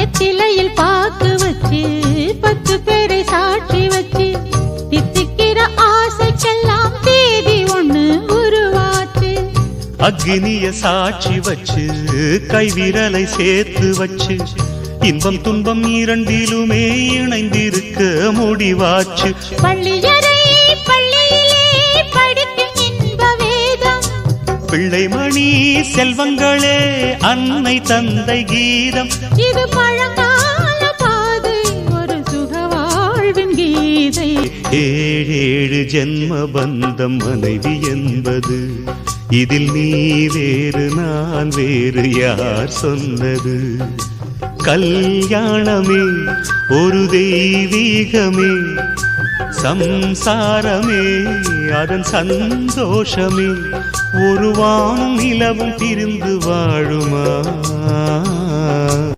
வெற்றிலையில் பாக்கு வச்சு 10 பேரை சாட்சி வச்சு தித்திக்கிற ஆசைக்கெல்லாம் தேதி ஒண்ணு உருவாச்சு. அக்னிய சாட்சி வச்சு கைவிரலை சேர்த்து வச்சு இன்பம் துன்பம் இரண்டிலுமே இணைந்திருக்க முடிவாச்சு. பள்ளியறை பள்ளியிலே படிக்கும் இன்ப வேதம் பிள்ளைமணி செல்வங்களே அன்னை தந்தை கீதம். இது பழங்கால பாதை ஒரு சுக வாழ்வின் கீதை. 7 ஜென்ம பந்தம் மனைவி என்பது இதில் நீ வேறு நான் வேறு யார் சொன்னது. கல்யாணமே ஒரு தெய்வீகமே சம்சாரமே அதன் சந்தோஷமே ஒரு வானும் நிலவும் பிரிந்து வாழுமா.